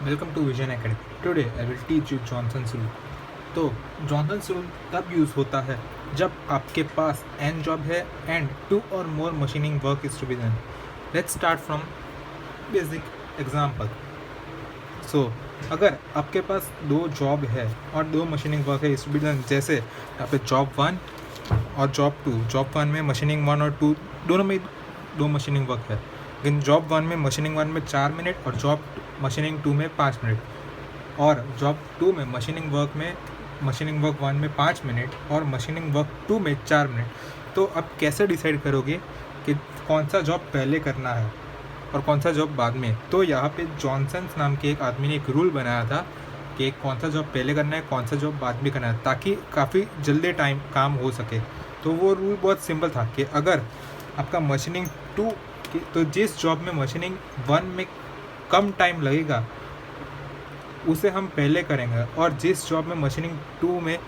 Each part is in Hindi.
Welcome to Vision Academy. Today I will teach you Johnson's rule. तो जॉनसन्स रूल तब यूज़ होता है जब आपके पास एन जॉब है and 2 or more machining work is to be done. Let's start from basic example. So अगर आपके पास 2 जॉब है और 2 मशीनिंग वर्क है इज टू बी डन, जैसे यहाँ पे जॉब 1 और जॉब 2। जॉब 1 में मशीनिंग 1 और 2 दोनों में 2 मशीनिंग वर्क है, लेकिन जॉब 1 में मशीनिंग 1 में 4 मिनट और जॉब मशीनिंग 2 में 5 मिनट, और जॉब 2 में मशीनिंग वर्क 1 में 5 मिनट और मशीनिंग वर्क 2 में 4 मिनट। तो अब कैसे डिसाइड करोगे कि कौन सा जॉब पहले करना है और कौन सा जॉब बाद में? तो यहाँ पे जॉनसन्स नाम के एक आदमी ने एक रूल बनाया था कि कौन सा जॉब पहले करना है, कौन सा जॉब बाद में करना है, ताकि काफ़ी जल्दी काम हो सके। तो वो रूल बहुत सिंपल था कि अगर आपका मशीनिंग 2 तो जिस जॉब में मशीनिंग 1 में कम टाइम लगेगा उसे हम पहले करेंगे, और जिस जॉब में मशीनिंग 2 में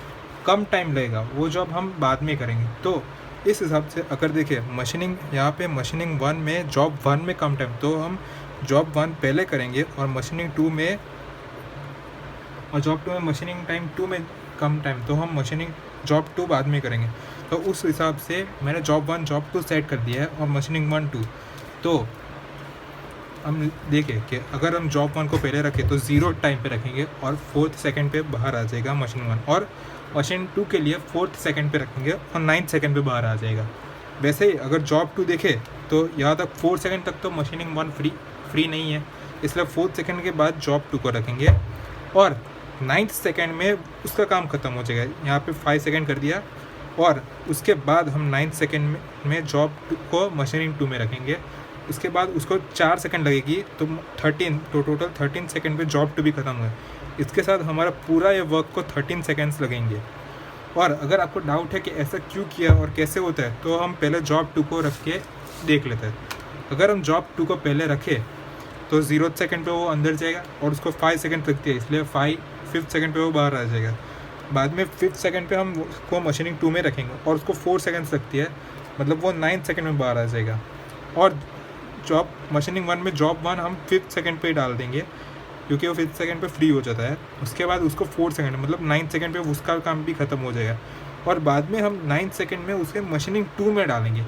कम टाइम लगेगा वो जॉब हम बाद में करेंगे। तो इस हिसाब से अगर देखिए यहाँ पे मशीनिंग 1 में जॉब 1 में कम टाइम, तो हम जॉब 1 पहले करेंगे, और मशीनिंग 2 में और जॉब 2 में मशीनिंग टाइम 2 में कम टाइम, तो हम मशीनिंग जॉब 2 बाद में करेंगे। तो उस हिसाब से मैंने जॉब 1 जॉब 2 सेट कर दिया है और मशीनिंग 1 2। तो हम देखें कि अगर हम जॉब 1 को पहले रखें तो 0 टाइम पे रखेंगे और 4th सेकंड पे बाहर आ जाएगा मशीन 1, और मशीन 2 के लिए 4th सेकंड पे रखेंगे और 9th सेकंड पे बाहर आ जाएगा। वैसे ही अगर जॉब 2 देखें तो यहाँ तक 4 सेकंड तक तो मशीनिंग 1 फ्री नहीं है, इसलिए 4th सेकंड के बाद जॉब 2 को रखेंगे और 9th सेकंड में उसका काम ख़त्म हो जाएगा। यहाँ पे 5 सेकंड कर दिया, और उसके बाद हम 9th सेकंड में जॉब 2 को मशीनिंग 2 में रखेंगे। उसके बाद उसको 4 सेकंड लगेगी, तो टोटल 13 सेकंड पे जॉब 2 भी ख़त्म हुआ। इसके साथ हमारा पूरा ये वर्क को 13 सेकंड्स लगेंगे। और अगर आपको डाउट है कि ऐसा क्यों किया और कैसे होता है, तो हम पहले जॉब 2 को रख के देख लेते हैं। अगर हम जॉब 2 को पहले रखें तो 0th सेकंड पे वो अंदर जाएगा और उसको 5 सेकंड लगती है, इसलिए 5th सेकंड पे वो बाहर आ जाएगा। बाद में 5th सेकंड पे हम उसको मशीनिंग 2 में रखेंगे और उसको 4 सेकंड्स लगती है, मतलब वो 9th सेकंड में बाहर आ जाएगा। और जॉब मशीनिंग 1 में जॉब 1 हम 5th सेकंड पे डाल देंगे, क्योंकि वो 5th सेकंड पे फ्री हो जाता है। उसके बाद उसको 4 सेकंड मतलब 9th सेकंड पे उसका काम भी ख़त्म हो जाएगा, और बाद में हम 9th सेकंड में उसे मशीनिंग 2 में डालेंगे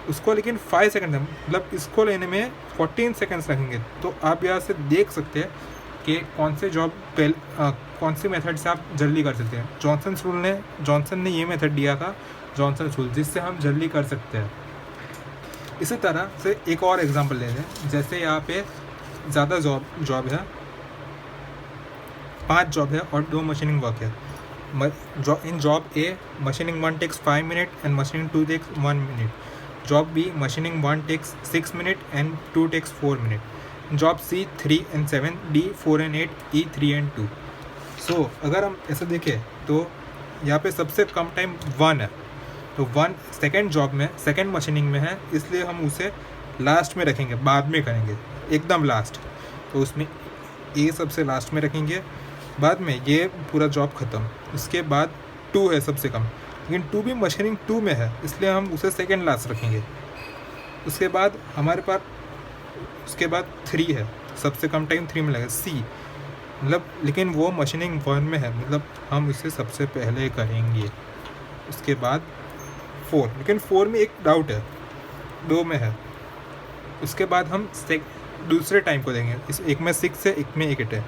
उसको, लेकिन 5 सेकंड मतलब इसको लेने में 14 सेकंड्स लगेंगे। तो आप यहाँ से देख सकते हैं कि कौन सी मेथड से आप जल्दी कर सकते हैं। जॉनसन ने ये मेथड दिया था, जॉनसन रूल, जिससे हम जल्दी कर सकते हैं। इसी तरह से एक और एग्जांपल ले लें, जैसे यहाँ पे ज़्यादा जॉब है, 5 जॉब है और 2 मशीनिंग वर्क है। In job A machining 1 takes 5 minute and machining 2 takes 1 minute. Job B machining 1 takes 6 minute and 2 takes 4 minute. Job C 3 and 7, D 4 and 8, E 3 and 2। So अगर हम ऐसे देखें तो यहाँ पे सबसे कम टाइम 1 है, तो 1 सेकेंड जॉब में सेकेंड मशीनिंग में है, इसलिए हम उसे लास्ट में रखेंगे, बाद में करेंगे एकदम लास्ट। तो उसमें ए सबसे लास्ट में रखेंगे, बाद में ये पूरा जॉब ख़त्म। उसके बाद 2 है सबसे कम, लेकिन 2 भी मशीनिंग 2 में है, इसलिए हम उसे सेकेंड लास्ट रखेंगे। उसके बाद हमारे पास 3 है, सबसे कम टाइम 3 में लगेगा, सी मतलब, लेकिन वो मशीनिंग 1 में है, मतलब हम उसे सबसे पहले करेंगे। उसके बाद 4, लेकिन 4 में एक डाउट है, 2 में है। उसके बाद हम दूसरे टाइम को देंगे, इस एक में 6 है, एक में 8 है।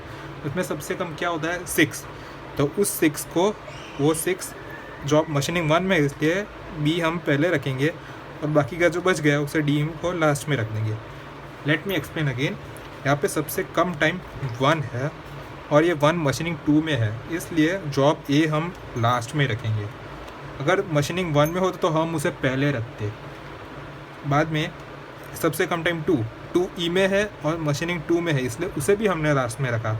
उसमें सबसे कम क्या होता है 6, तो उस 6 को वो 6 जॉब मशीनिंग 1 में, इसलिए बी हम पहले रखेंगे और बाकी का जो बच गया उसे डी को लास्ट में रख देंगे। Let me explain again. यहाँ पे सबसे कम टाइम 1 है और ये 1 मशीनिंग 2 में है, इसलिए जॉब ए हम लास्ट में रखेंगे। अगर मशीनिंग 1 में होता तो हम उसे पहले रखते। बाद में सबसे कम टाइम 2 ई में है और मशीनिंग 2 में है, इसलिए उसे भी हमने लास्ट में रखा।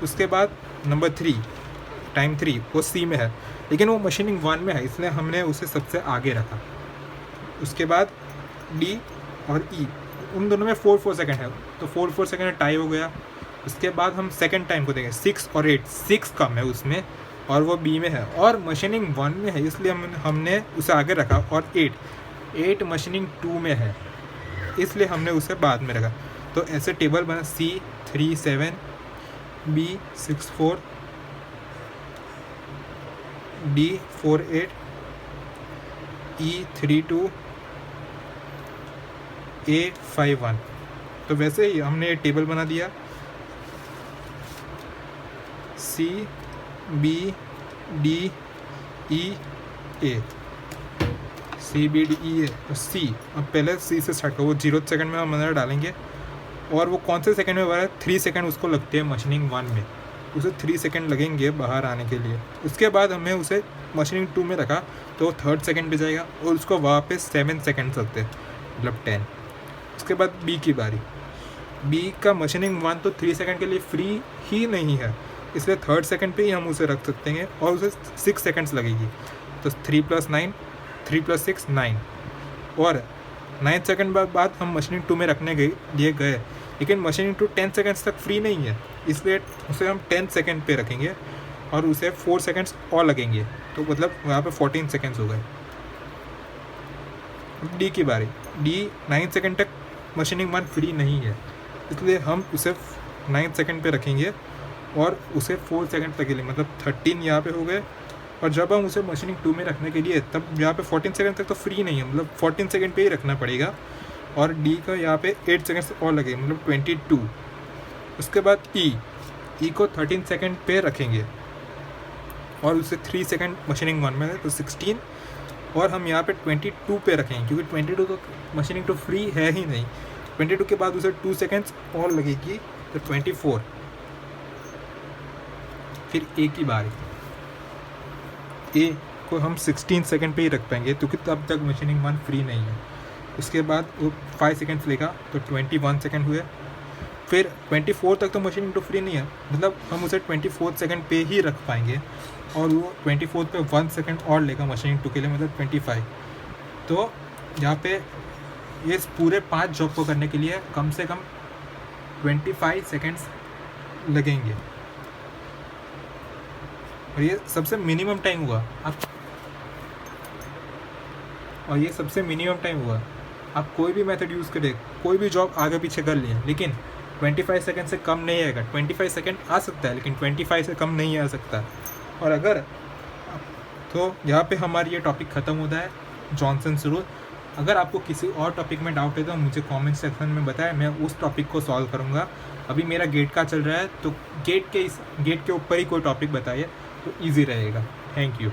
उसके बाद नंबर 3 वो सी में है, लेकिन वो मशीनिंग 1 में है, इसलिए हमने उसे सबसे आगे रखा। उसके बाद डी और ई, उन दोनों में 4 सेकंड है, तो 4 सेकंड टाई हो गया। उसके बाद हम सेकंड टाइम को देंगे, 6 और 8, 6 कम है उसमें और वो बी में है, और मशीनिंग 1 में है, इसलिए हमने उसे आगे रखा। और 8 मशीनिंग 2 में है, इसलिए हमने उसे बाद में रखा। तो ऐसे टेबल बना, C 3 7 B64, D48, E32, A51। तो वैसे ही हमने ये टेबल बना दिया, C B D E A, C B D E A। तो C, अब पहले C से स्टार्ट करो, वो 0 सेकंड में हम अंदर डालेंगे, और वो कौन से सेकंड में बाहर है, 3 सेकंड उसको लगते हैं मशीनिंग 1 में, उसे 3 सेकंड लगेंगे बाहर आने के लिए। उसके बाद हमें उसे मशीनिंग 2 में रखा तो वो 3rd सेकंड पे जाएगा, और उसको वहाँ पे 7 सेकंड लगते हैं, मतलब 10। उसके बाद B की बारी, B का मशीनिंग 1 तो 3 सेकंड के लिए फ्री ही नहीं है, इसलिए 3rd सेकंड पे ही हम उसे रख सकते हैं, और उसे 6 सेकंड्स लगेगी। तो 3 + 9, 3 + 6 9, और 9 सेकंड बाद हम मशीनिंग 2 में रखने लिए गए, लेकिन मशीनिंग 2 10 सेकंड्स तक फ्री नहीं है, इसलिए उसे हम 10 सेकंड पे रखेंगे, और उसे 4 सेकंड्स और लगेंगे, तो मतलब वहाँ पे 14 सेकंड्स हो गए। डी की बारी, डी 9 सेकंड तक मशीनिंग 1 फ्री नहीं है, इसलिए हम उसे 9 सेकंड पे रखेंगे, और उसे 4 सेकंड तक के लिए, मतलब 13 यहाँ पे हो गए। और जब हम उसे मशीनिंग 2 में रखने के लिए, तब यहाँ पे 14 सेकंड तक तो फ्री नहीं है, मतलब 14 सेकंड पे ही रखना पड़ेगा, और डी का यहाँ पे 8 सेकंड्स और लगेंगे, मतलब 22। उसके बाद ई को 13 सेकंड पे रखेंगे, और उसे 3 सेकंड मशीनिंग 1 में, तो 16, और हम यहाँ पे 22 पे रखेंगे, क्योंकि 22 तो मशीनिंग 2 फ्री है ही नहीं। 22 के बाद उसे 2 सेकंड्स और लगेगी, तो 24। फिर ए की बारी, ए को हम 16 सेकंड पे ही रख पाएंगे, क्योंकि तब तक मशीनिंग 1 फ्री नहीं है। उसके बाद वो 5 सेकंड्स लेगा, तो 21 सेकंड हुए। फिर 24 तक तो मशीनिंग 2 फ्री नहीं है, मतलब हम उसे 24 सेकंड पे ही रख पाएंगे, और वो 24 पे 1 सेकंड और लेगा मशीनिंग 2 के लिए, मतलब 25। तो यहाँ पे ये पूरे 5 जॉब को करने के लिए कम से कम 25 सेकंड्स लगेंगे, और ये सबसे मिनिमम टाइम हुआ। आप कोई भी मेथड यूज़ करें, कोई भी जॉब आगे पीछे कर लिए, लेकिन 25 सेकंड से कम नहीं आएगा। 25 सेकंड आ सकता है, लेकिन 25 से कम नहीं आ सकता। और अगर तो यहाँ पे हमारी ये टॉपिक ख़त्म होता है, जॉनसन्स रूल। अगर आपको किसी और टॉपिक में डाउट है तो मुझे कमेंट सेक्शन में बताएं, मैं उस टॉपिक को सॉल्व करूँगा। अभी मेरा गेट का चल रहा है, तो गेट के ऊपर ही कोई टॉपिक बताइए तो ईजी रहेगा। Thank you.